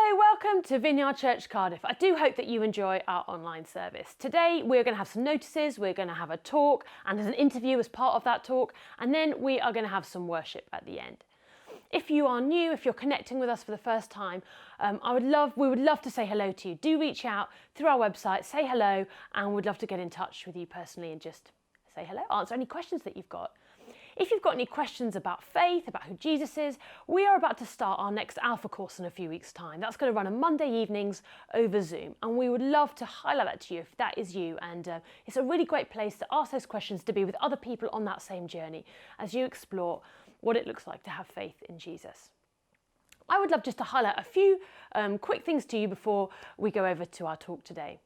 Hello, welcome to Vineyard Church Cardiff. I do hope that you enjoy our online service. Today we're going to have some notices, we're going to have a talk and there's an interview as part of that talk, and then we are going to have some worship at the end. If you are new, if you're connecting with us for the first time, we would love to say hello to you. Do reach out through our website, say hello, and we'd love to get in touch with you personally and just say hello, answer any questions that you've got. If you've got any questions about faith, about who Jesus is, we are about to start our next Alpha course in a few weeks' time. That's going to run on Monday evenings over Zoom, and we would love to highlight that to you if that is you. And it's a really great place to ask those questions, to be with other people on that same journey as you explore what it looks like to have faith in Jesus. I would love just to highlight a few quick things to you before we go over to our talk today.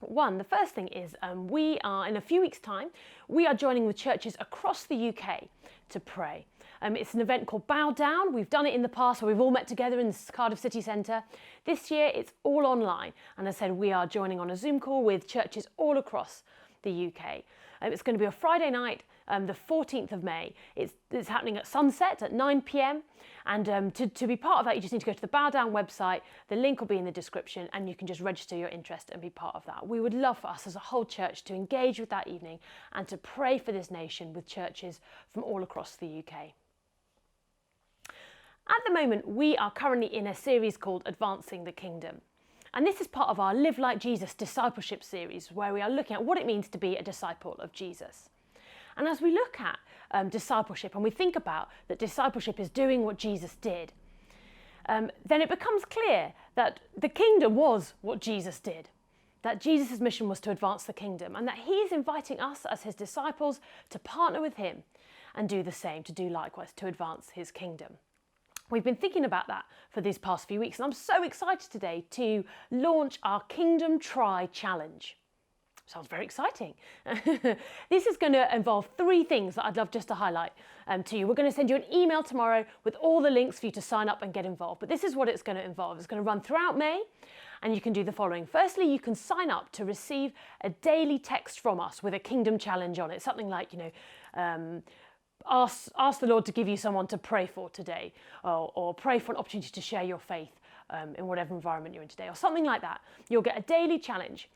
The first thing is we are, in a few weeks' time, we are joining with churches across the UK to pray. It's an event called Bow Down. We've done it in the past where we've all met together in the Cardiff city centre. This year it's all online, and as I said, we are joining on a Zoom call with churches all across the UK. It's going to be a Friday night, the 14th of May. It's happening at sunset at 9 p.m. And to be part of that, you just need to go to the Bow Down website. The link will be in the description, and you can just register your interest and be part of that. We would love for us as a whole church to engage with that evening and to pray for this nation with churches from all across the UK. At the moment, we are currently in a series called Advancing the Kingdom. And this is part of our Live Like Jesus discipleship series, where we are looking at what it means to be a disciple of Jesus. And as we look at discipleship and we think about that discipleship is doing what Jesus did, then it becomes clear that the kingdom was what Jesus did, that Jesus' mission was to advance the kingdom, and that he is inviting us as his disciples to partner with him and do the same, to do likewise, to advance his kingdom. We've been thinking about that for these past few weeks, and I'm so excited today to launch our Kingdom Try Challenge. Sounds very exciting. This is going to involve three things that I'd love just to highlight to you. We're going to send you an email tomorrow with all the links for you to sign up and get involved. But this is what it's going to involve. It's going to run throughout May, and you can do the following. Firstly, you can sign up to receive a daily text from us with a Kingdom Challenge on it. Something like, ask the Lord to give you someone to pray for today, or pray for an opportunity to share your faith in whatever environment you're in today, or something like that. You'll get a daily challenge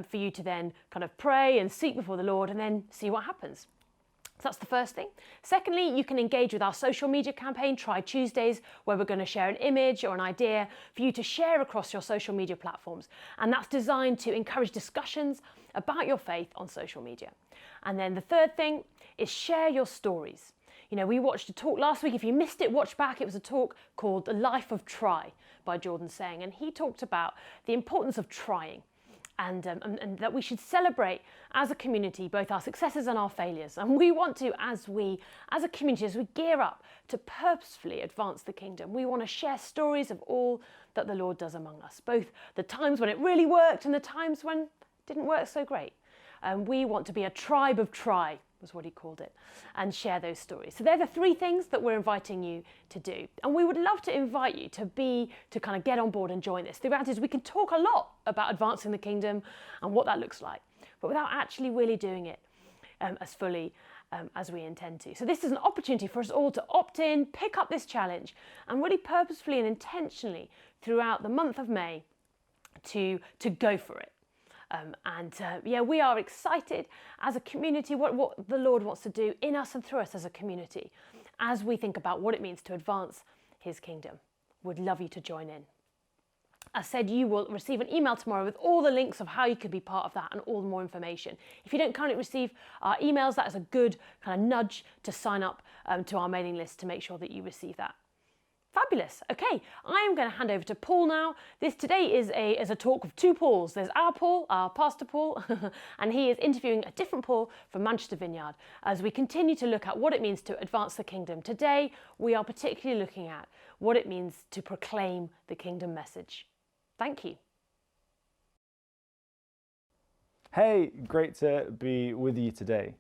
for you to then kind of pray and seek before the Lord and then see what happens. So that's the first thing. Secondly, you can engage with our social media campaign, Try Tuesdays, where we're going to share an image or an idea for you to share across your social media platforms. And that's designed to encourage discussions about your faith on social media. And then the third thing is share your stories. We watched a talk last week. If you missed it, watch back. It was a talk called The Life of Try by Jordan Saying. And he talked about the importance of trying. And that we should celebrate as a community both our successes and our failures. And we want to, as a community, as we gear up to purposefully advance the kingdom, we want to share stories of all that the Lord does among us, both the times when it really worked and the times when it didn't work so great. We want to be a tribe of try, was what he called it, and share those stories. So they're the three things that we're inviting you to do. And we would love to invite you to kind of get on board and join this. The reality is we can talk a lot about advancing the kingdom and what that looks like, but without actually really doing it as fully as we intend to. So this is an opportunity for us all to opt in, pick up this challenge, and really purposefully and intentionally throughout the month of May to go for it. We are excited as a community what the Lord wants to do in us and through us as a community as we think about what it means to advance his kingdom. Would love you to join in. As said, you will receive an email tomorrow with all the links of how you can be part of that and all the more information. If you don't currently receive our emails, that is a good kind of nudge to sign up to our mailing list to make sure that you receive that. Fabulous. Okay, I am going to hand over to Paul now. This today is a talk of two Pauls. There's our Paul, our Pastor Paul, and he is interviewing a different Paul from Manchester Vineyard as we continue to look at what it means to advance the kingdom. Today, we are particularly looking at what it means to proclaim the kingdom message. Thank you. Hey, great to be with you today.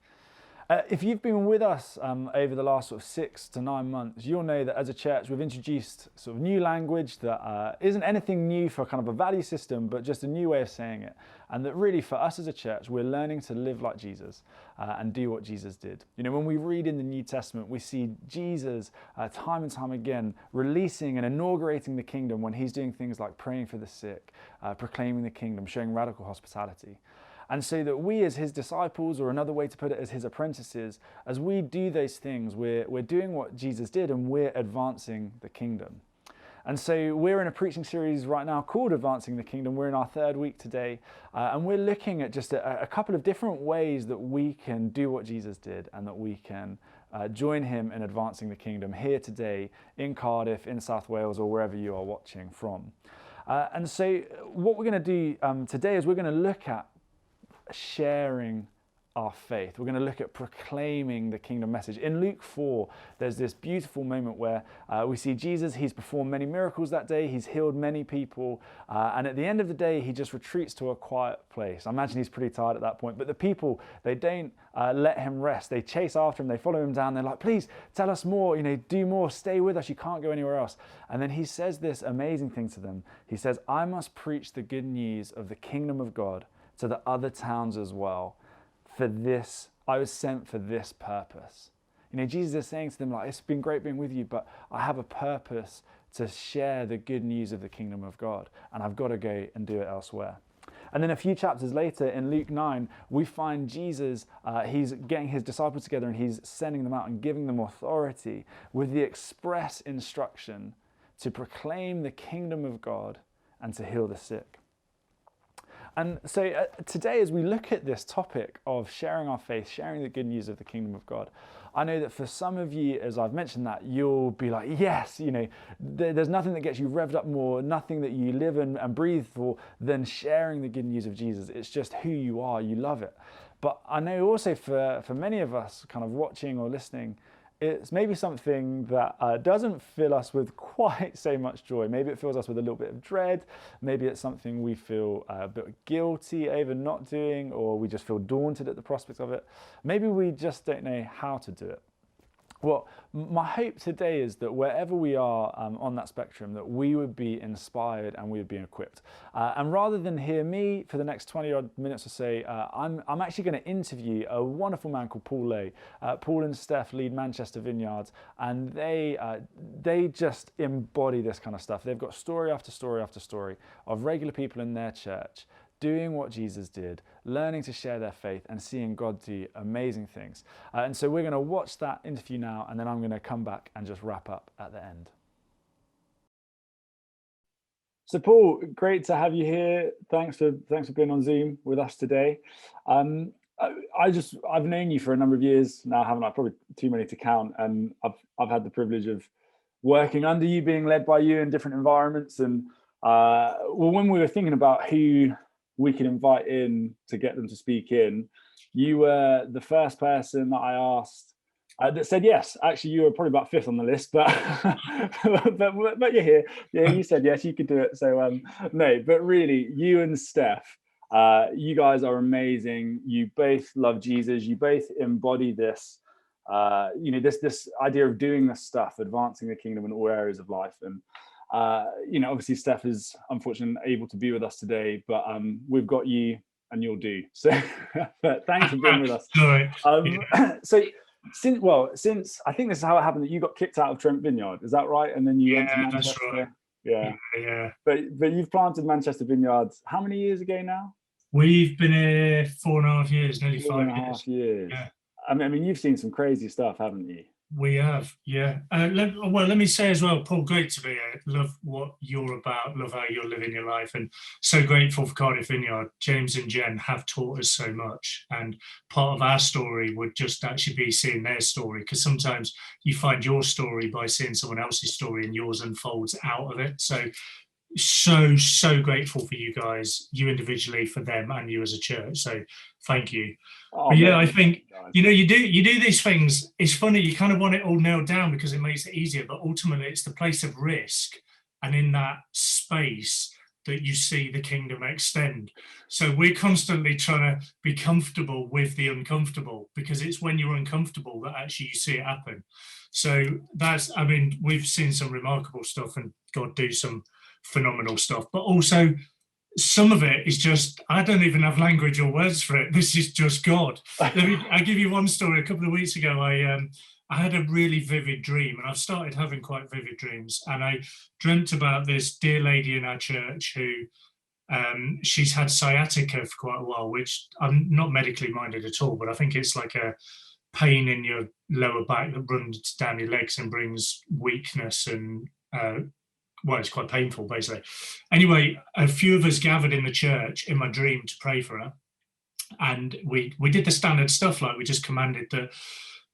If you've been with us over the last sort of 6 to 9 months, you'll know that as a church we've introduced sort of new language that isn't anything new for kind of a value system, but just a new way of saying it. And that really for us as a church, we're learning to live like Jesus and do what Jesus did. You know, when we read in the New Testament, we see Jesus time and time again releasing and inaugurating the kingdom when he's doing things like praying for the sick, proclaiming the kingdom, showing radical hospitality. And so that we as his disciples, or another way to put it, as his apprentices, as we do those things, we're doing what Jesus did and we're advancing the kingdom. And so we're in a preaching series right now called Advancing the Kingdom. We're in our 3rd week today, and we're looking at just a couple of different ways that we can do what Jesus did and that we can join him in advancing the kingdom here today in Cardiff, in South Wales, or wherever you are watching from. And so what we're going to do today is we're going to look at sharing our faith. We're going to look at proclaiming the kingdom message. In Luke 4, there's this beautiful moment where we see Jesus. He's performed many miracles that day. He's healed many people. And at the end of the day, he just retreats to a quiet place. I imagine he's pretty tired at that point. But the people, they don't let him rest. They chase after him. They follow him down. They're like, please tell us more, do more, stay with us. You can't go anywhere else. And then he says this amazing thing to them. He says, I must preach the good news of the kingdom of God to the other towns as well. For this, I was sent for this purpose. Jesus is saying to them, like, it's been great being with you, but I have a purpose to share the good news of the kingdom of God, and I've got to go and do it elsewhere. And then a few chapters later in Luke 9, we find Jesus, he's getting his disciples together and he's sending them out and giving them authority with the express instruction to proclaim the kingdom of God and to heal the sick. And so today, as we look at this topic of sharing our faith, sharing the good news of the kingdom of God, I know that for some of you, as I've mentioned that, you'll be like, yes, there's nothing that gets you revved up more, nothing that you live and breathe for than sharing the good news of Jesus. It's just who you are. You love it. But I know also for many of us kind of watching or listening, it's maybe something that doesn't fill us with quite so much joy. Maybe it fills us with a little bit of dread. Maybe it's something we feel a bit guilty over not doing, or we just feel daunted at the prospect of it. Maybe we just don't know how to do it. Well, my hope today is that wherever we are on that spectrum, that we would be inspired and we would be equipped. And rather than hear me for the next 20 odd minutes or so, I'm actually going to interview a wonderful man called Paul Lowe. Paul and Steph lead Manchester Vineyard, and they just embody this kind of stuff. They've got story after story after story of regular people in their church doing what Jesus did, learning to share their faith and seeing God do amazing things. And so we're going to watch that interview now, and then I'm going to come back and just wrap up at the end. So Paul, great to have you here. Thanks for being on Zoom with us today. I've known you for a number of years now, haven't I? Probably too many to count. And I've had the privilege of working under you, being led by you in different environments. And when we were thinking about who we could invite in to get them to speak in, you were the first person that I asked that said yes. Actually, you were probably about 5th on the list, but but you're here. Yeah, you said yes, you could do it. So no, but really, you and Steph, you guys are amazing. You both love Jesus. You both embody this, this idea of doing this stuff, advancing the kingdom in all areas of life. And obviously Steph is unfortunately able to be with us today, but we've got you and you'll do. So but thanks for being with us. So since I think this is how it happened that you got kicked out of Trent Vineyard, is that right? And then you went to Manchester. That's right. Yeah. But you've planted Manchester Vineyard how many years ago now? We've been here 4.5 years, nearly 5 years. 4.5 years. Yeah. I mean, you've seen some crazy stuff, haven't you? We have, yeah. Let me say as well, Paul, great to be here. Love what you're about, love how you're living your life, and so grateful for Cardiff Vineyard. James and Jen have taught us so much, and part of our story would just actually be seeing their story, because sometimes you find your story by seeing someone else's story and yours unfolds out of it. So grateful for you guys, you individually, for them, and you as a church. So thank you. I think you do these things. It's funny, you kind of want it all nailed down because it makes it easier, but ultimately it's the place of risk, and in that space that you see the kingdom extend. So we're constantly trying to be comfortable with the uncomfortable, because it's when you're uncomfortable that actually you see it happen. So that's, I mean, we've seen some remarkable stuff and God do some phenomenal stuff, but also some of it is just, I don't even have language or words for it. This is just God. I give you one story. A couple of weeks ago, I had a really vivid dream, and I've started having quite vivid dreams. And I dreamt about this dear lady in our church who she's had sciatica for quite a while, which I'm not medically minded at all, but I think it's like a pain in your lower back that runs down your legs and brings weakness and well, it's quite painful, basically. Anyway, a few of us gathered in the church in my dream to pray for her. And we did the standard stuff, like we just commanded that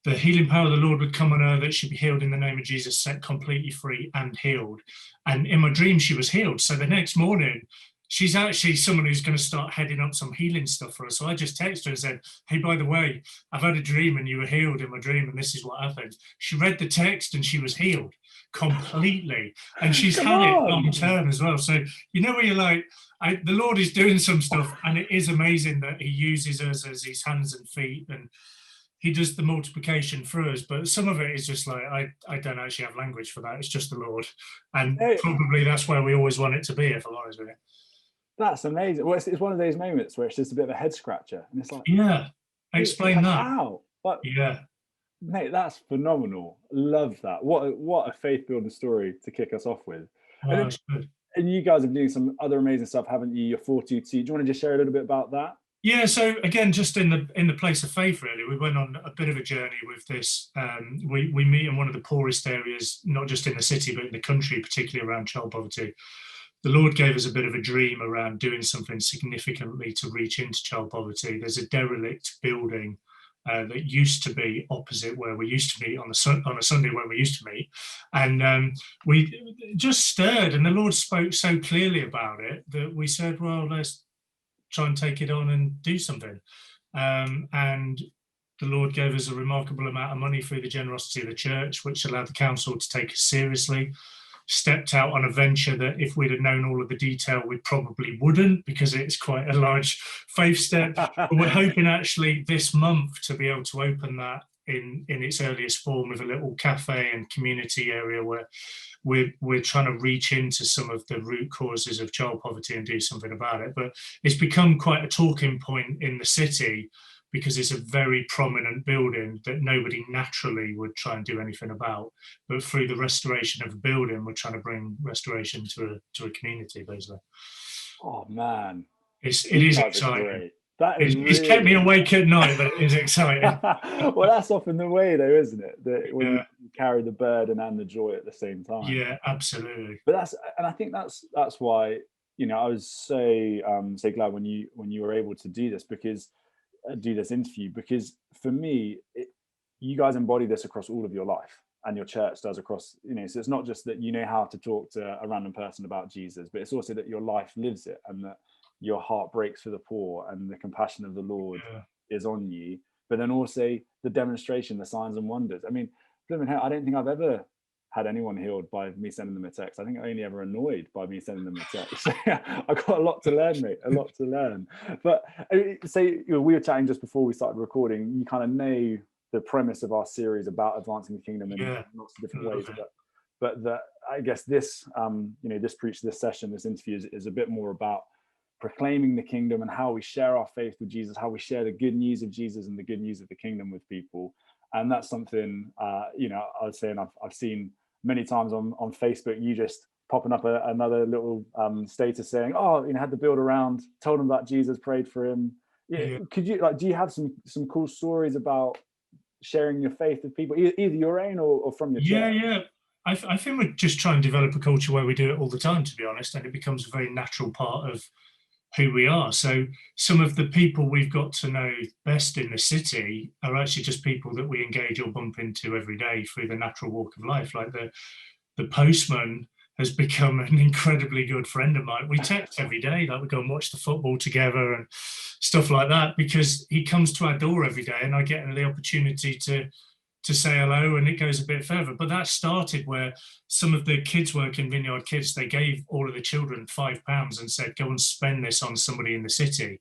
the healing power of the Lord would come on her, that she'd be healed in the name of Jesus, set completely free and healed. And in my dream, she was healed. So the next morning, she's actually someone who's going to start heading up some healing stuff for us. So I just texted her and said, hey, by the way, I've had a dream and you were healed in my dream, and this is what happened. She read the text and she was healed completely. And she's had it long term as well. So, you know, where you're like, the Lord is doing some stuff, and it is amazing that he uses us as his hands and feet, and he does the multiplication through us. But some of it is just like, I don't actually have language for that. It's just the Lord. And probably that's where we always want it to be, if I'm honest with you. That's amazing. Well, it's one of those moments where it's just a bit of a head scratcher, and it's like, yeah, explain that. Wow, but yeah, mate, that's phenomenal. Love that. What a faith building story to kick us off with. And you guys are doing some other amazing stuff, haven't you? Your 422. Do you want to just share a little bit about that? Yeah, so again, just in the place of faith, really, we went on a bit of a journey with this. We meet in one of the poorest areas, not just in the city, but in the country, particularly around child poverty. The Lord gave us a bit of a dream around doing something significantly to reach into child poverty. There's a derelict building that used to be opposite where we used to meet on a Sunday when we used to meet. And we just stirred, and the Lord spoke so clearly about it that we said, well, let's try and take it on and do something. And the Lord gave us a remarkable amount of money through the generosity of the church, which allowed the council to take us seriously. Stepped out on a venture that if we'd have known all of the detail, we probably wouldn't, because it's quite a large faith step. But we're hoping actually this month to be able to open that in its earliest form with a little cafe and community area where we're trying to reach into some of the root causes of child poverty and do something about it. But it's become quite a talking point in the city, because it's a very prominent building that nobody naturally would try and do anything about. But through the restoration of a building, we're trying to bring restoration to a community, basically. Oh man, it is exciting. It's kept me awake at night, but it is exciting. Well, that's often the way, though, isn't it? That when you carry the burden and the joy at the same time. Yeah, absolutely. But I think that's why, you know, I was so glad when you were able to do this, because do this interview, because for me, you guys embody this across all of your life, and your church does across, you know, so it's not just that you know how to talk to a random person about Jesus, but it's also that your life lives it, and that your heart breaks for the poor, and the compassion of the Lord is on you. But then also the demonstration, the signs and wonders. I mean, I don't think I've ever had anyone healed by me sending them a text. I think I only ever annoyed by me sending them a text. So, yeah, I've got a lot to learn, mate, a lot to learn. But say, you know, we were chatting just before we started recording, you kind of know the premise of our series about advancing the kingdom in lots of different ways. But that, I guess this, you know, this session, this interview is a bit more about proclaiming the kingdom and how we share our faith with Jesus, how we share the good news of Jesus and the good news of the kingdom with people. And that's something, you know, I was saying I've seen many times on Facebook, you just popping up another little status saying, oh, you know, had the build around, told him about Jesus, prayed for him. Yeah. Could you, like, do you have some cool stories about sharing your faith with people, either your own or from your church? Yeah. I think we're just trying to develop a culture where we do it all the time, to be honest, and it becomes a very natural part of who we are. So some of the people we've got to know best in the city are actually just people that we engage or bump into every day through the natural walk of life. Like the postman has become an incredibly good friend of mine. We text every day, like we go and watch the football together and stuff like that, because he comes to our door every day, and I get the opportunity to to say hello, and it goes a bit further. But that started where some of the kids work in Vineyard Kids, they gave all of the children £5 and said, go and spend this on somebody in the city.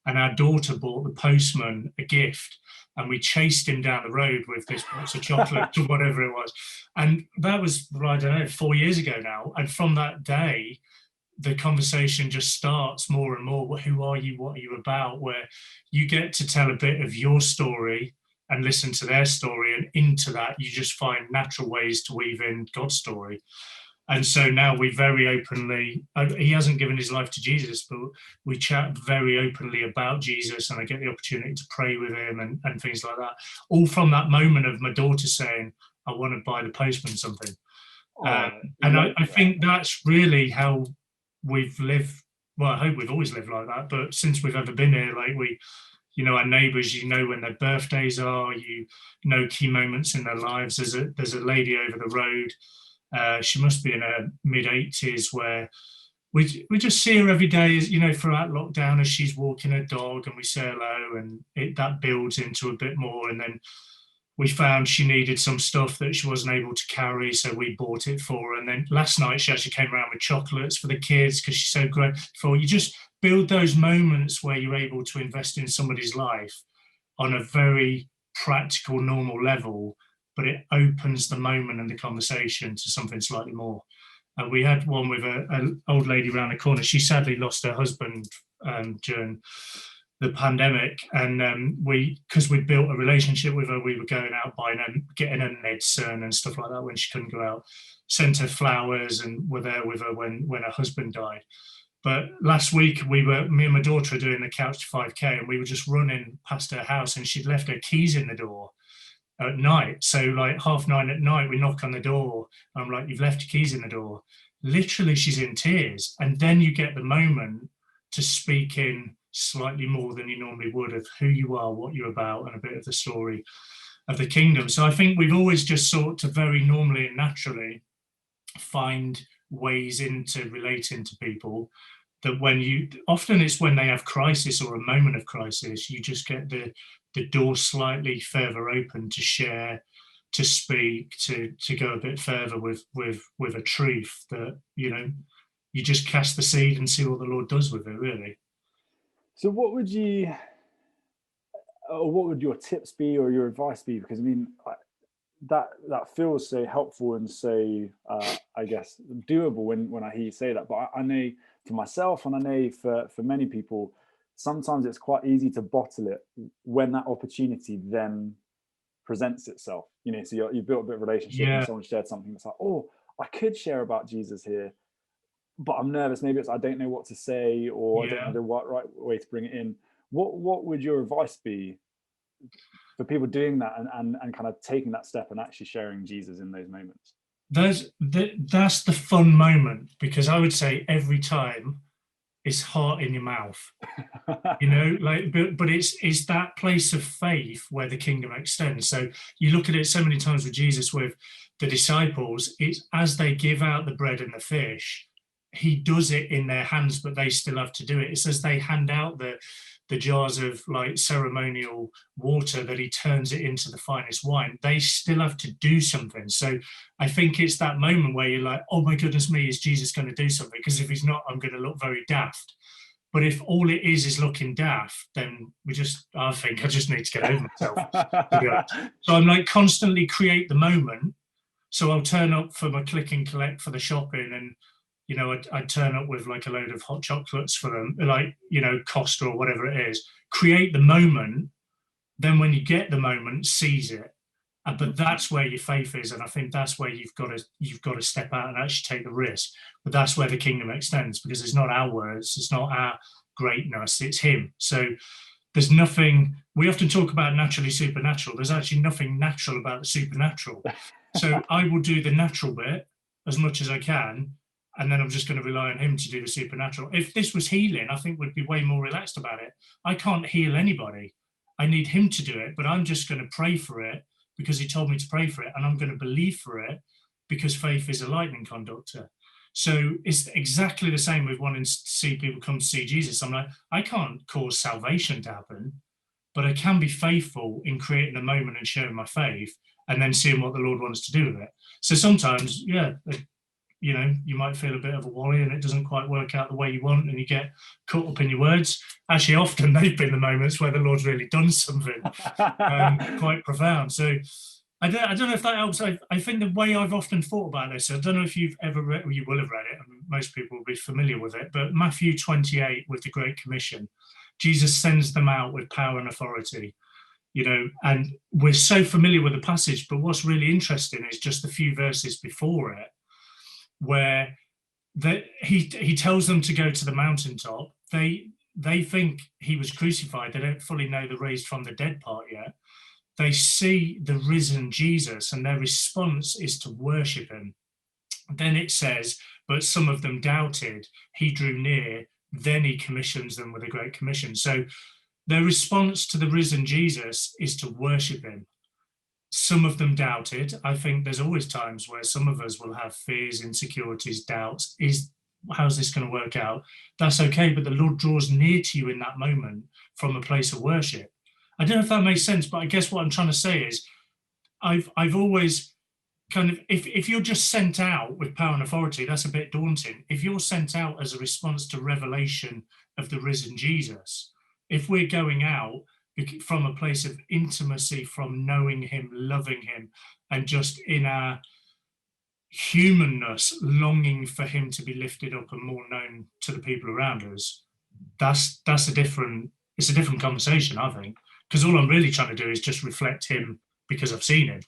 And our daughter bought the postman a gift, and we chased him down the road with this box of chocolate or whatever it was. And that was, I don't know, 4 years ago now. And from that day, the conversation just starts more and more. Who are you? What are you about? Where you get to tell a bit of your story and listen to their story, and into that you just find natural ways to weave in God's story. And so now we very openly, he hasn't given his life to Jesus, but we chat very openly about Jesus, and I get the opportunity to pray with him and things like that, all from that moment of my daughter saying, I want to buy the postman something. And I think that's really how we've lived. Well, I hope we've always lived like that, but since we've ever been here, like our neighbours, when their birthdays are, key moments in their lives. There's a lady over the road, she must be in her mid-80s, where we just see her every day, throughout lockdown, as she's walking her dog, and we say hello, and that builds into a bit more. And then we found she needed some stuff that she wasn't able to carry, so we bought it for her. And then last night she actually came around with chocolates for the kids because she's so grateful. You just build those moments where you're able to invest in somebody's life on a very practical, normal level, but it opens the moment and the conversation to something slightly more. We had one with an old lady around the corner. She sadly lost her husband during the pandemic, and because we built a relationship with her, we were going out buying her, getting her medicine and stuff like that when she couldn't go out, sent her flowers, and were there with her when her husband died. But last week, me and my daughter were doing the Couch to 5K, and we were just running past her house, and she'd left her keys in the door at night. So like 9:30 at night, we knock on the door. I'm like, you've left your keys in the door. Literally, she's in tears. And then you get the moment to speak in slightly more than you normally would of who you are, what you're about, and a bit of the story of the kingdom. So I think we've always just sought to very normally and naturally find ways into relating to people that often it's when they have crisis or a moment of crisis, you just get the door slightly further open to share, to speak, to go a bit further with a truth that, you just cast the seed and see what the Lord does with it, really. So what would your tips be, or your advice be? Because that feels so helpful and so I guess doable when I hear you say that. But I know for myself, and I know for many people, sometimes it's quite easy to bottle it when that opportunity then presents itself. So you built a bit of relationship, and someone shared something that's like, oh, I could share about Jesus here, but I'm nervous. Maybe it's I don't know what to say, or I don't know the right way to bring it in. What would your advice be for people doing that and kind of taking that step and actually sharing Jesus in those moments? That's the fun moment, because I would say every time it's heart in your mouth, but it's that place of faith where the kingdom extends. So you look at it so many times with Jesus, with the disciples, it's as they give out the bread and the fish, he does it in their hands, but they still have to do it. It's as they hand out the jars of like ceremonial water that he turns it into the finest wine. They still have to do something. So I think it's that moment where you're like, oh my goodness me, is Jesus going to do something? Because if he's not, I'm going to look very daft. But if all it is looking daft, then I think I just need to get over myself. So I'm like constantly create the moment. So I'll turn up for my click and collect for the shopping, and I'd turn up with like a load of hot chocolates for them, like, Costa or whatever it is. Create the moment. Then when you get the moment, seize it. But that's where your faith is. And I think that's where you've got to step out and actually take the risk. But that's where the kingdom extends, because it's not our words, it's not our greatness, it's him. So there's nothing, we often talk about naturally supernatural. There's actually nothing natural about the supernatural. So I will do the natural bit as much as I can, and then I'm just going to rely on him to do the supernatural. If this was healing, I think we'd be way more relaxed about it. I can't heal anybody. I need him to do it, but I'm just going to pray for it because he told me to pray for it, and I'm going to believe for it because faith is a lightning conductor. So it's exactly the same with wanting to see people come to see Jesus. I'm like, I can't cause salvation to happen, but I can be faithful in creating a moment and sharing my faith. and then seeing what the Lord wants to do with it. So sometimes, you might feel a bit of a worry and it doesn't quite work out the way you want and you get caught up in your words. Actually, often they've been the moments where the Lord's really done something quite profound. So I don't know if that helps. I think the way I've often thought about this, I don't know if you've ever read, or you will have read it, and most people will be familiar with it, but Matthew 28 with the Great Commission, Jesus sends them out with power and authority. And we're so familiar with the passage, but what's really interesting is just a few verses before it, where he tells them to go to the mountaintop. They think he was crucified. They don't fully know the raised from the dead part yet. They see the risen Jesus, and their response is to worship him. Then it says, but some of them doubted. He drew near. Then he commissions them with a great commission. So their response to the risen Jesus is to worship him. Some of them doubted. I think there's always times where some of us will have fears, insecurities, doubts. How's this going to work out? That's okay, but the Lord draws near to you in that moment from a place of worship. I don't know if that makes sense, but I guess what I'm trying to say is I've always kind of, if you're just sent out with power and authority, that's a bit daunting. If you're sent out as a response to revelation of the risen Jesus, if we're going out from a place of intimacy, from knowing him, loving him, and just in our humanness, longing for him to be lifted up and more known to the people around us, it's a different conversation, I think, because all I'm really trying to do is just reflect him because I've seen him.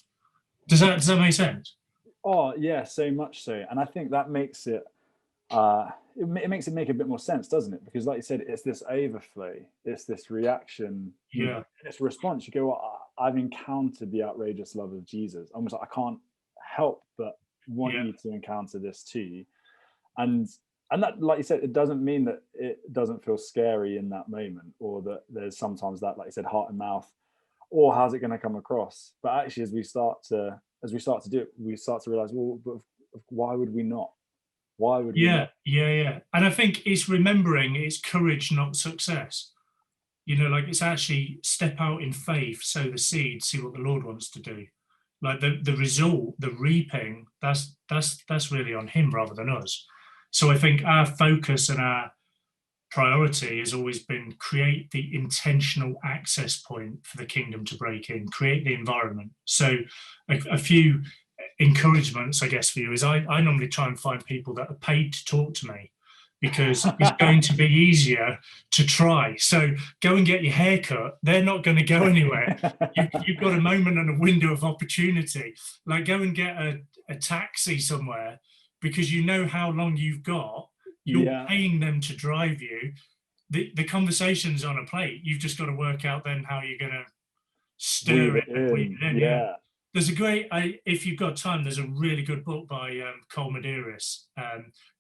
Does that make sense? Oh yeah, so much so. And I think that makes it makes it make a bit more sense, doesn't it? Because like you said, it's this overflow, it's this reaction, it's a response. You go, well, I've encountered the outrageous love of Jesus. Almost like I can't help but want you to encounter this too. And that, like you said, it doesn't mean that it doesn't feel scary in that moment, or that there's sometimes that, like you said, heart and mouth, or how's it going to come across? But actually, as we start to do it, we start to realize, well, but why would we not? Why would we not? Yeah. And I think it's remembering it's courage, not success. Like it's actually step out in faith, sow the seed, see what the Lord wants to do. Like the result, the reaping, that's really on him rather than us. So I think our focus and our priority has always been create the intentional access point for the kingdom to break in, create the environment. So a few encouragements, I guess, for you is I normally try and find people that are paid to talk to me, because it's going to be easier to try. So go and get your hair cut. They're not going to go anywhere. You've got a moment and a window of opportunity. Like go and get a taxi somewhere, because you know how long you've got. You're paying them to drive you. The conversation's on a plate. You've just got to work out then how you're going to stir it and weave it in. Yeah. There's a great, if you've got time, there's a really good book by Cole Medeiros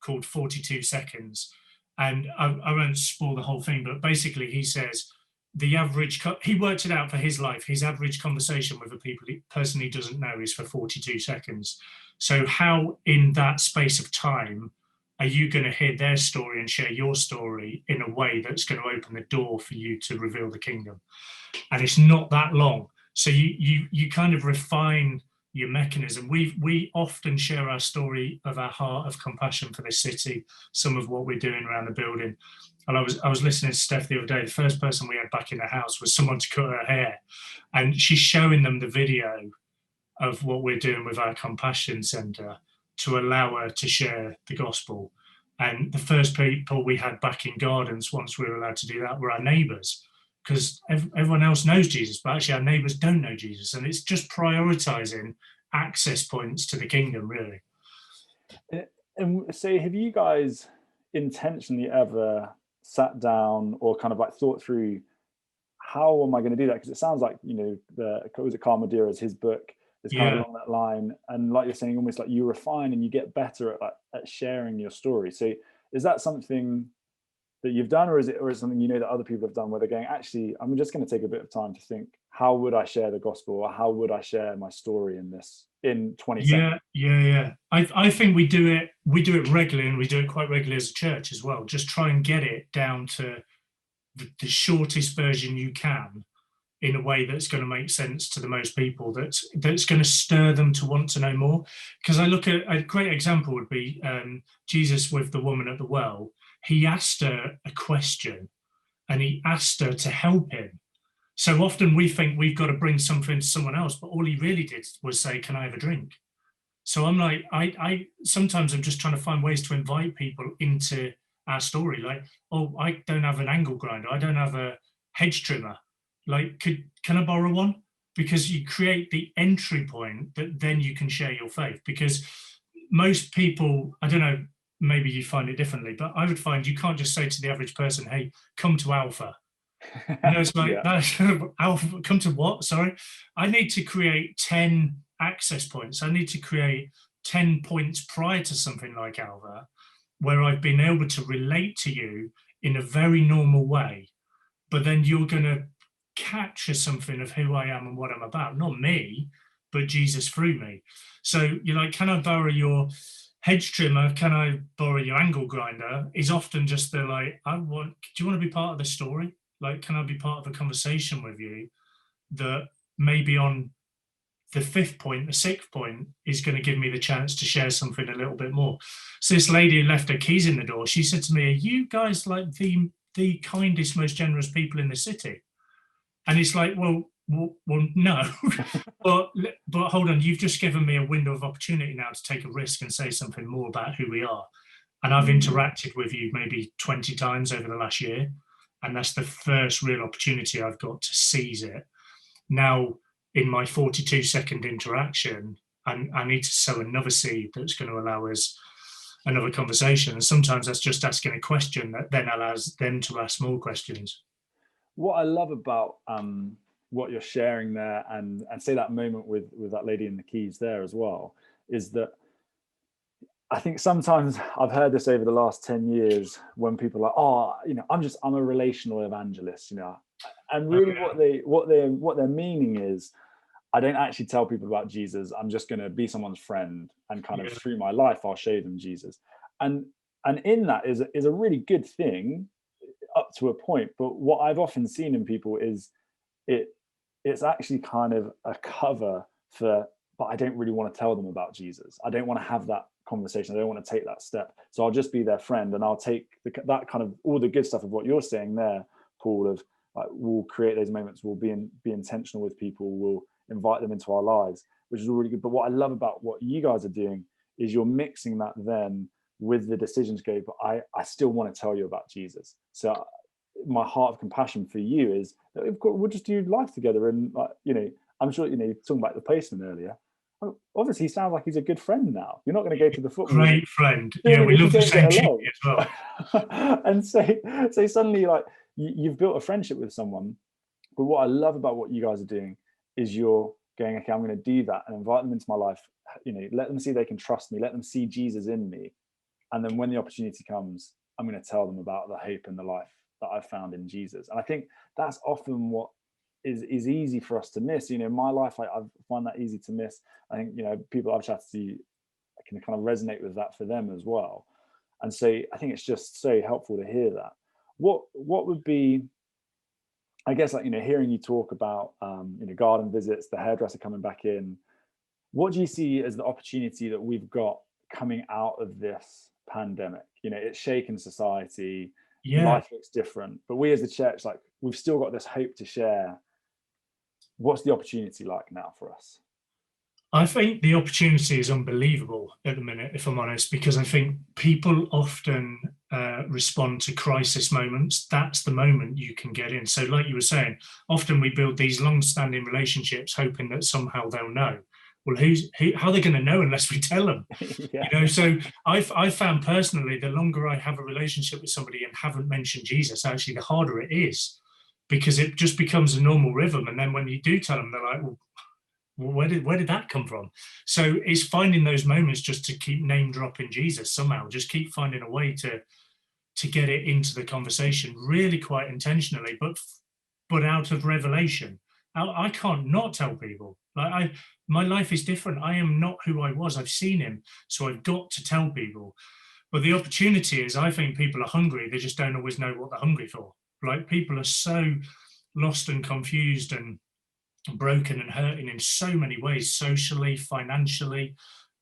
called 42 Seconds. And I won't spoil the whole thing, but basically he says he worked it out for his life. His average conversation with a person he doesn't know is for 42 seconds. So how in that space of time are you going to hear their story and share your story in a way that's going to open the door for you to reveal the kingdom? And it's not that long. So you kind of refine your mechanism. We often share our story of our heart of compassion for this city, some of what we're doing around the building. And I was listening to Steph the other day. The first person we had back in the house was someone to cut her hair, and she's showing them the video of what we're doing with our compassion centre to allow her to share the gospel. And the first people we had back in gardens, once we were allowed to do that, were our neighbours, because everyone else knows Jesus, but actually our neighbours don't know Jesus. And it's just prioritising access points to the kingdom, really. And so have you guys intentionally ever sat down or kind of like thought through, how am I going to do that? Because it sounds like, was it Carl Medeiros, his book is kind of along that line. And like you're saying, almost like you refine and you get better at sharing your story. So is that something that you've done, or is it something that other people have done, where they're going, actually, I'm just going to take a bit of time to think, how would I share the gospel, or how would I share my story in 20 seconds? Yeah. I think we do it regularly, and we do it quite regularly as a church as well. Just try and get it down to the shortest version you can in a way that's going to make sense to the most people, that's going to stir them to want to know more. Because I look at a great example would be Jesus with the woman at the well. He asked her a question and he asked her to help him. So often we think we've got to bring something to someone else, but all he really did was say, can I have a drink? So I'm like, I sometimes I'm just trying to find ways to invite people into our story. Like, oh, I don't have an angle grinder. I don't have a hedge trimmer. Like, can I borrow one? Because you create the entry point that then you can share your faith. Because most people, I don't know, maybe you find it differently, but I would find you can't just say to the average person, hey, come to Alpha. It's like, Alpha, come to what? Sorry. I need to create 10 access points. I need to create 10 points prior to something like Alpha, where I've been able to relate to you in a very normal way, but then you're going to capture something of who I am and what I'm about, not me, but Jesus through me. So you're like, can I borrow your hedge trimmer? Can I borrow your angle grinder? Is often just the like, do you want to be part of the story? Like, can I be part of a conversation with you that maybe on the 5th point, the 6th point is going to give me the chance to share something a little bit more. So this lady who left her keys in the door, she said to me, are you guys like the kindest, most generous people in the city? And it's like, well no. but hold on, you've just given me a window of opportunity now to take a risk and say something more about who we are. And I've interacted with you maybe 20 times over the last year. And that's the first real opportunity I've got to seize it. Now, in my 42-second interaction, I need to sow another seed that's going to allow us another conversation. And sometimes that's just asking a question that then allows them to ask more questions. What I love about what you're sharing there, and say that moment with that lady in the keys there as well, is that I think sometimes I've heard this over the last 10 years when people are like, oh, I'm a relational evangelist, and really what they're meaning is, I don't actually tell people about Jesus. I'm just going to be someone's friend, and kind of through my life, I'll show them Jesus. And in that is a really good thing up to a point. But what I've often seen in people is it's actually kind of a cover for, but I don't really want to tell them about Jesus. I don't want to have that conversation. I don't want to take that step. So I'll just be their friend, and I'll take that kind of all the good stuff of what you're saying there, Paul, of like, we'll create those moments, we'll be intentional with people, we'll invite them into our lives, which is really good. But what I love about what you guys are doing is you're mixing that then with the decisions go, but I still want to tell you about Jesus. So my heart of compassion for you is that we'll just do life together. And I'm sure, you're talking about the placement earlier. Obviously, he sounds like he's a good friend now. You're not going to go to the football. Great friend. Yeah, we love the same thing as well. And so suddenly, like, you've built a friendship with someone. But what I love about what you guys are doing is you're going, okay, I'm going to do that and invite them into my life. Let them see they can trust me. Let them see Jesus in me. And then when the opportunity comes, I'm going to tell them about the hope and the life that I've found in Jesus. And I think that's often what is easy for us to miss. In my life, I find that easy to miss. I think, people I've chatted to, I can kind of resonate with that for them as well. And so I think it's just so helpful to hear that. What would be, I guess, like, hearing you talk about, garden visits, the hairdresser coming back in, what do you see as the opportunity that we've got coming out of this pandemic? It's shaken society, life looks different, but we as the church, like, we've still got this hope to share. What's the opportunity like now for us? I think the opportunity is unbelievable at the minute, if I'm honest, because I think people often respond to crisis moments. That's the moment you can get in. So like you were saying, often we build these long-standing relationships hoping that somehow they'll know. Well, how are they going to know unless we tell them? So I found personally, the longer I have a relationship with somebody and haven't mentioned Jesus, actually, the harder it is, because it just becomes a normal rhythm. And then when you do tell them, they're like, well, where did that come from? So it's finding those moments just to keep name dropping Jesus somehow, just keep finding a way to get it into the conversation, really quite intentionally, but out of revelation. I can't not tell people. Like, my life is different. I am not who I was. I've seen him, so I've got to tell people. But the opportunity is, I think people are hungry. They just don't always know what they're hungry for. Like, people are so lost and confused and broken and hurting in so many ways, socially, financially.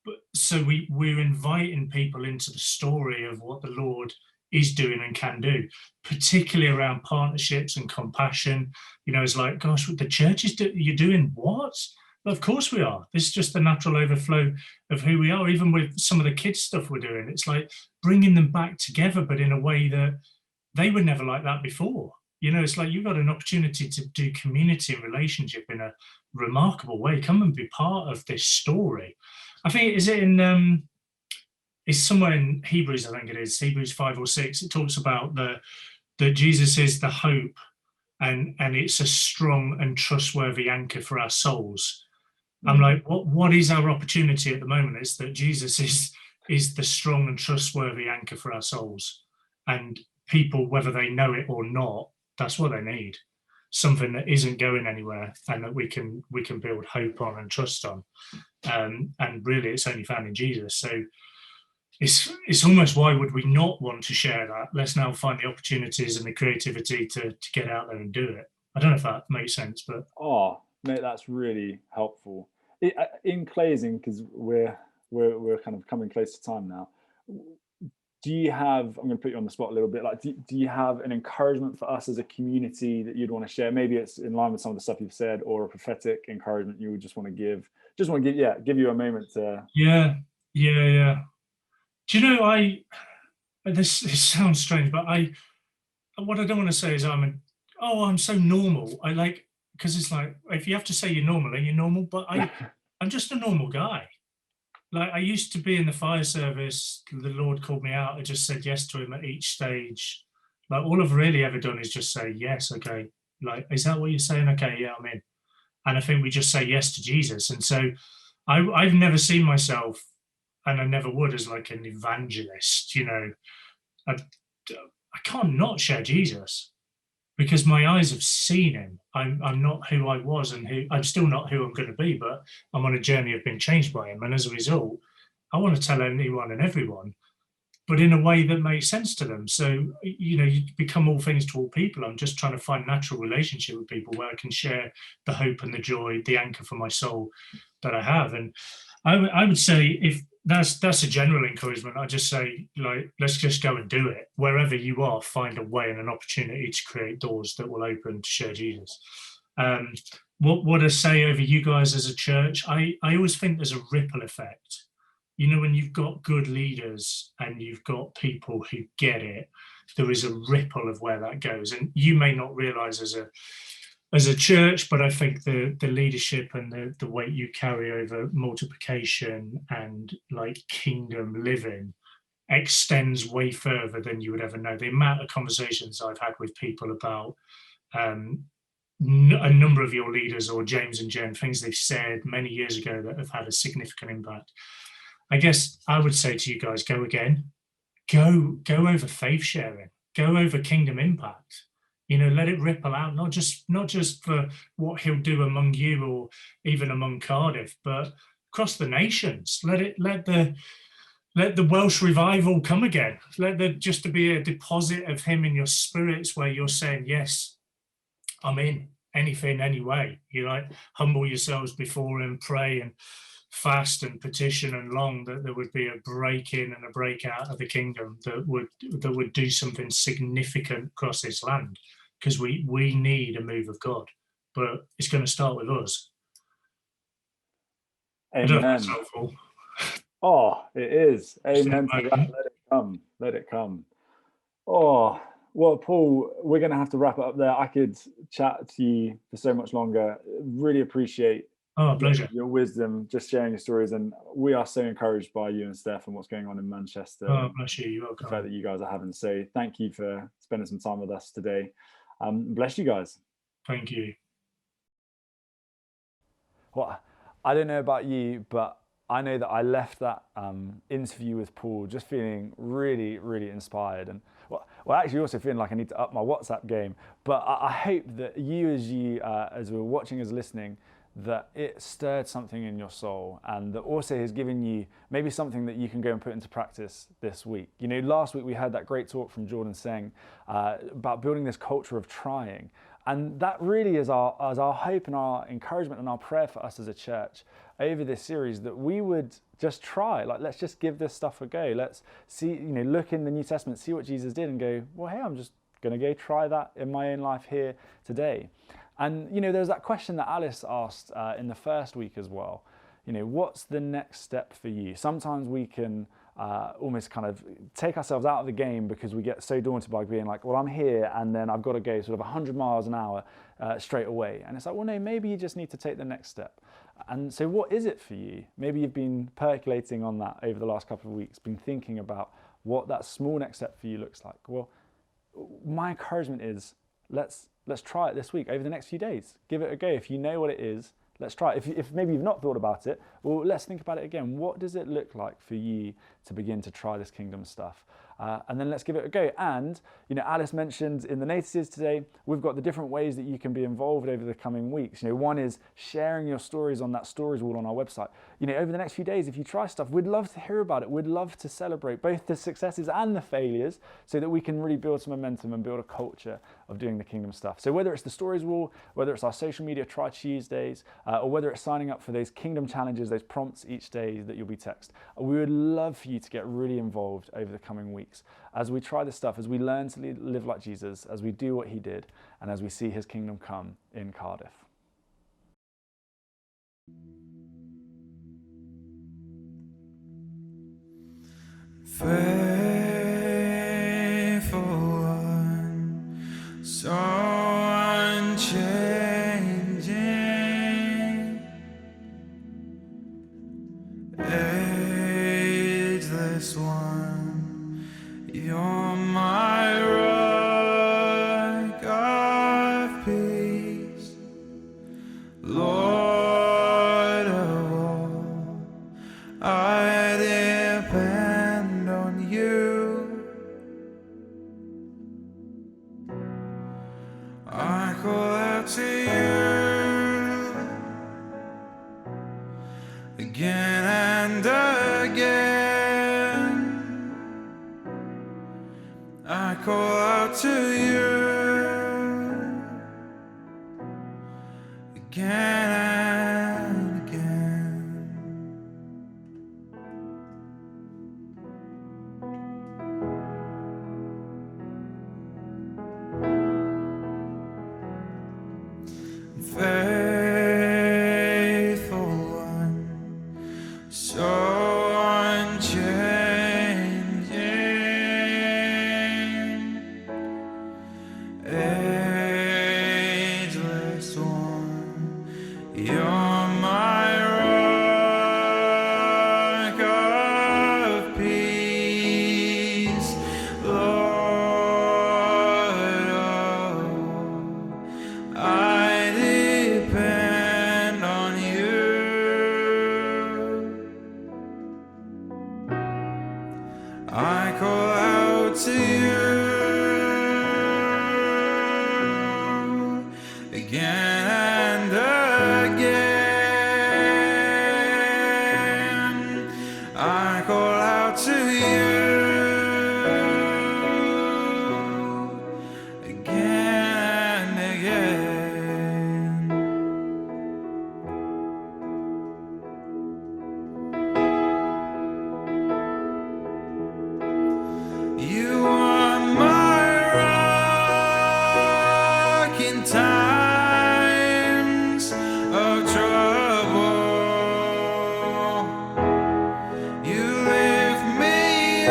But so we're inviting people into the story of what the Lord is doing and can do, particularly around partnerships and compassion. You know, it's like, gosh, the church is you're doing what? Well, of course we are. This is just the natural overflow of who we are. Even with some of the kids stuff we're doing, it's like bringing them back together, but in a way that they were never like that before. You know, it's like you've got an opportunity to do community and relationship in a remarkable way. Come and be part of this story. I think, is it in, it's somewhere in Hebrews, I think it is, Hebrews 5 or 6, it talks about that Jesus is the hope, and it's a strong and trustworthy anchor for our souls. I'm like, what is our opportunity at the moment? It's that Jesus is the strong and trustworthy anchor for our souls. And people, whether they know it or not, that's what they need. Something that isn't going anywhere and that we can build hope on and trust on. And really it's only found in Jesus. So it's almost, why would we not want to share that? Let's now find the opportunities and the creativity to get out there and do it. I don't know if that makes sense, but mate, that's really helpful. In closing, because we're kind of coming close to time now, do you have, I'm going to put you on the spot a little bit, like do you have an encouragement for us as a community that you'd want to share? Maybe it's in line with some of the stuff you've said, or a prophetic encouragement you would just want to give you a moment to. Yeah. Do you know, this sounds strange, but what I don't want to say is I'm so normal. I like, because it's like, if you have to say you're normal, then you're normal, but I'm just a normal guy. Like, I used to be in the fire service. The Lord called me out. I just said yes to him at each stage. Like, all I've really ever done is just say yes. Okay. Like, is that what you're saying? Okay. Yeah, I'm in. And I think we just say yes to Jesus. And so I've never seen myself, and I never would, as like an evangelist. You know, I can't not share Jesus, because my eyes have seen him. I'm not who I was, and I'm still not who I'm going to be, but I'm on a journey of being changed by him. And as a result, I want to tell anyone and everyone, but in a way that makes sense to them. So, you know, you become all things to all people. I'm just trying to find natural relationship with people where I can share the hope and the joy, the anchor for my soul that I have. And I would say, if that's a general encouragement, I just say, like, let's just go and do it. Wherever you are, find a way and an opportunity to create doors that will open to share Jesus. What I say over you guys as a church, I always think there's a ripple effect. You know, when you've got good leaders and you've got people who get it, there is a ripple of where that goes. And you may not realize as a church, but I think the leadership and the weight you carry over multiplication and like kingdom living extends way further than you would ever know. The amount of conversations I've had with people about a number of your leaders, or James and Jen, things they've said many years ago that have had a significant impact. I guess I would say to you guys, go again. Go over faith sharing. Go over kingdom impact. You know, let it ripple out, not just for what he'll do among you or even among Cardiff, but across the nations. Let the Welsh revival come again. Let there just to be a deposit of him in your spirits, where you're saying, yes, I'm in. Anything, anyway. You like, humble yourselves before him, pray and fast and petition and long, that there would be a break in and a breakout of the kingdom that would do something significant across this land, because we need a move of God, but it's going to start with us. Amen. I don't know if that's helpful. Oh, it is. Amen to that. Let it come. Let it come. Oh, well, Paul, we're going to have to wrap it up there. I could chat to you for so much longer. Really appreciate pleasure. Your wisdom, just sharing your stories, and we are so encouraged by you and Steph and what's going on in Manchester. Bless you. You're welcome. The fact that you guys are having. So thank you for spending some time with us today. Bless you guys. Thank you. Well, I don't know about you, but I know that I left that interview with Paul just feeling really, really inspired, and well, actually also feeling like I need to up my WhatsApp game. But I hope that as we're watching, as listening, that it stirred something in your soul, and that also has given you maybe something that you can go and put into practice this week. You know, last week we had that great talk from Jordan saying about building this culture of trying. And that really is our hope and our encouragement and our prayer for us as a church over this series, that we would just try, like, let's just give this stuff a go. Let's see, look in the New Testament, see what Jesus did and go, well, hey, I'm just going to go try that in my own life here today. And, there's that question that Alice asked in the first week as well. What's the next step for you? Sometimes we can almost kind of take ourselves out of the game because we get so daunted by being like, well, I'm here and then I've got to go sort of 100 miles an hour straight away. And it's like, well, no, maybe you just need to take the next step. And so what is it for you? Maybe you've been percolating on that over the last couple of weeks, been thinking about what that small next step for you looks like. Well, my encouragement is let's try it this week, over the next few days. Give it a go. If you know what it is, let's try it. If maybe you've not thought about it, well, let's think about it again. What does it look like for you to begin to try this kingdom stuff? And then let's give it a go. And, Alice mentioned in the notices today, we've got the different ways that you can be involved over the coming weeks. One is sharing your stories on that stories wall on our website. Over the next few days, if you try stuff, we'd love to hear about it. We'd love to celebrate both the successes and the failures so that we can really build some momentum and build a culture of doing the kingdom stuff. So whether it's the stories wall, whether it's our social media Try Tuesdays, or whether it's signing up for those kingdom challenges, those prompts each day that you'll be texted, we would love for you to get really involved over the coming weeks as we try this stuff, as we learn to live like Jesus, as we do what he did, and as we see his kingdom come in Cardiff. Faithful one, so unchanging, ageless one, you're my rock of peace, Lord of all, I depend on you. I call out to you again and again. I call out to you again and again. Faithful one, so unchanging, ageless one, you're my rock of peace, Lord of all, I depend on you. I call out to you again and again. I call out to you again and again. You are my rock in times of trouble. You lift me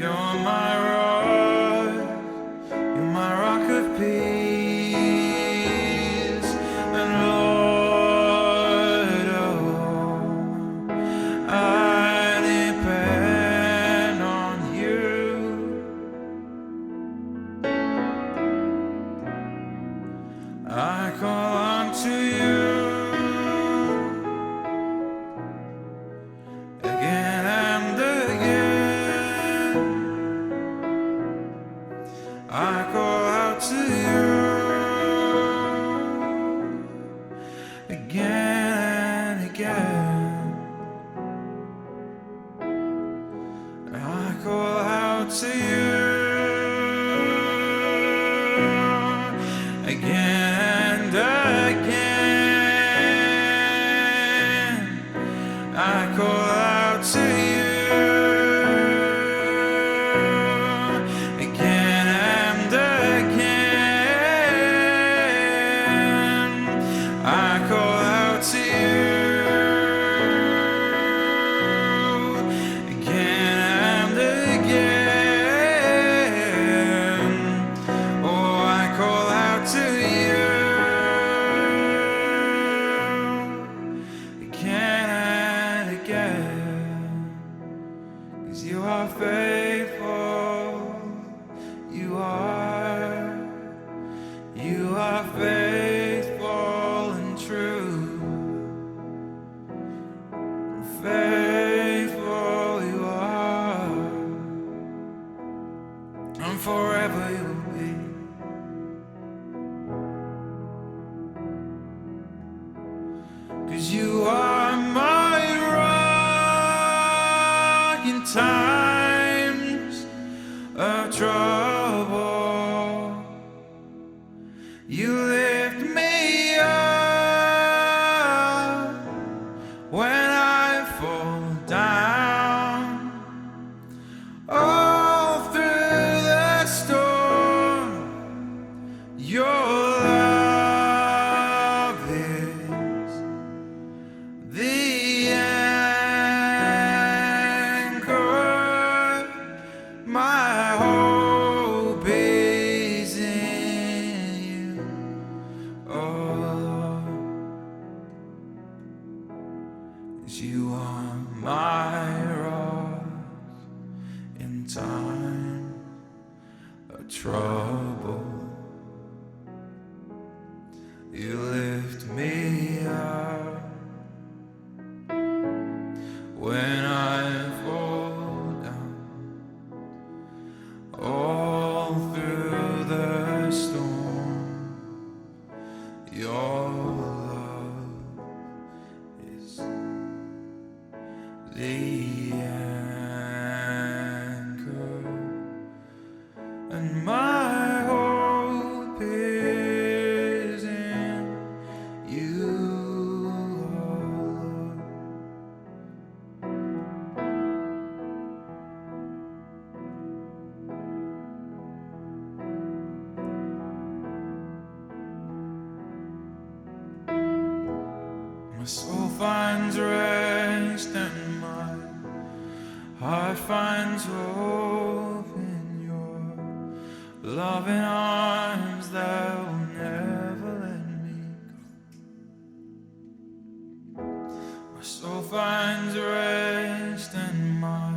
You're my rock, you're my rock of peace, and Lord, oh, I depend on you. I call unto you again and again. I call out to you again and again. I call out to you again and again. I call out to you again and again. I call out to you again and again. Oh, I call out to you again and again. 'Cause you are faithful, you are faithful and true. Faithful you are, and forever you will be. 'Cause you are my rock in times of trouble. You lift me up when I fall down. All through the storm, your love is the anchor. My hope is in you, oh Lord. 'Cause you are my rock in time of trouble. You lift me up when I fall down. All through the storm, your love is the anchor, and my hope is in you, Lord. My soul finds rest and my heart finds hope in your loving arms that will never let me go. My soul finds rest and my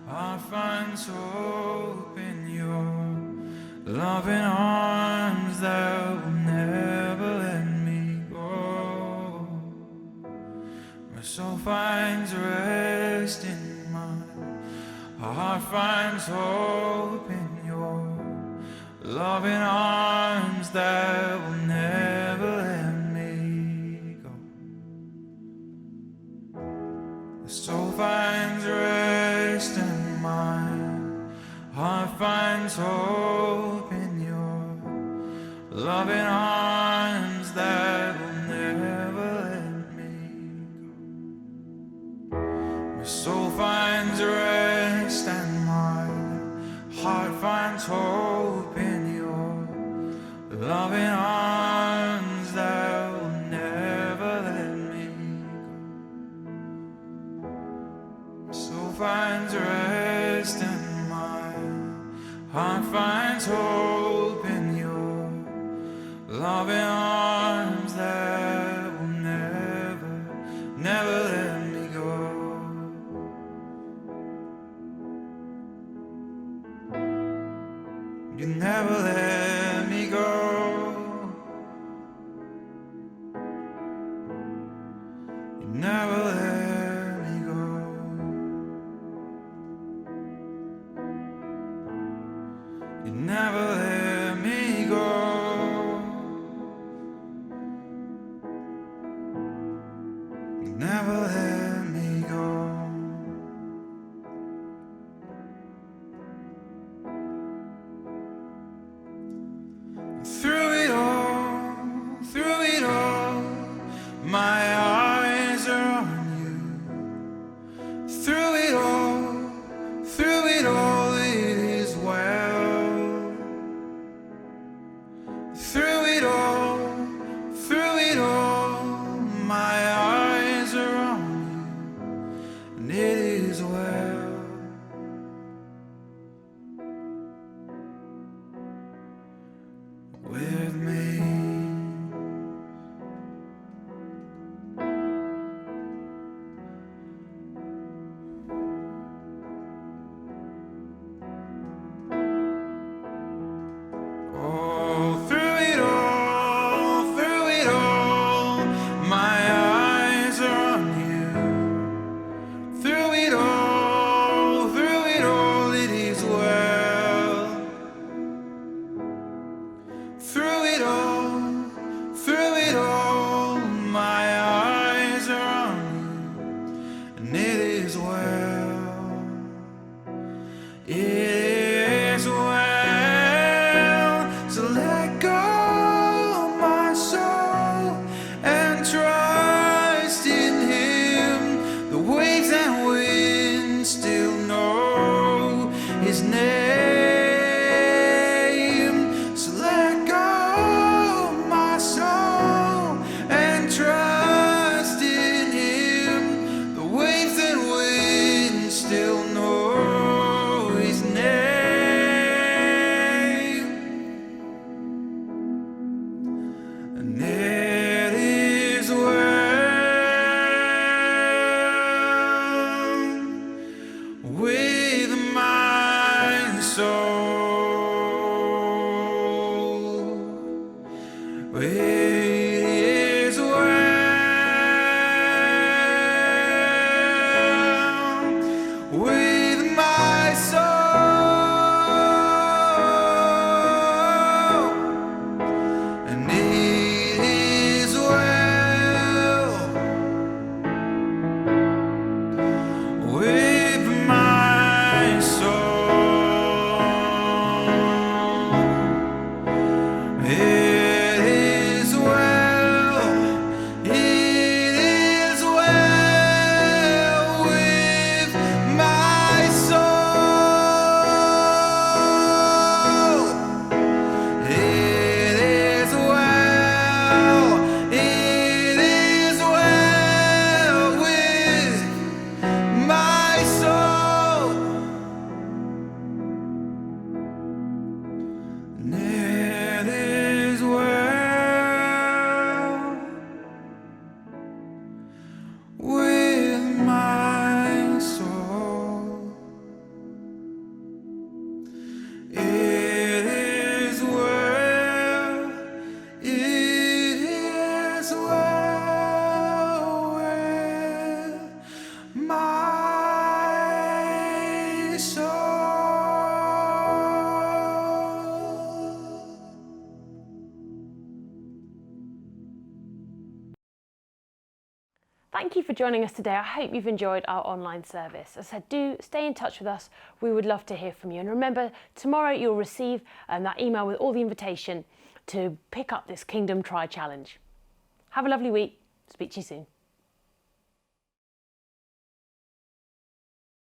heart finds hope in your loving arms that will never let me go. My soul finds rest in my heart finds hope in your loving arms that will never let me go. The soul finds rest and my heart finds hope in your loving arms that will never let me go. My soul finds rest and my heart finds hope in your loving arms that will never let me go. My soul finds rest and heart finds hope in your loving arms that will never, never let me go. You never let me go. You never let me go. You never let me go. You never let me go. Through it all, my eyes are on you. Through it all, it is well. Through it all, my eyes are on you, and it is well. With me. Oh, through it all, my eyes are on you. Through it all, it is well. Through it all, my eyes are on you, and it is well. It is well. So let go, my soul, and trust in Him. The waves and winds still know His name. So let go, my soul, and trust in Him. The waves and winds still know His name. And it is well with my soul. It is well with my soul, and it is well with my soul. It is well with my soul. It is well with my soul. And it is well with my soul. It is well with my soul. Thank you for joining us today. I hope you've enjoyed our online service. As I said, do stay in touch with us. We would love to hear from you. And remember, tomorrow you'll receive that email with all the invitation to pick up this Kingdom Try Challenge. Have a lovely week. Speak to you soon.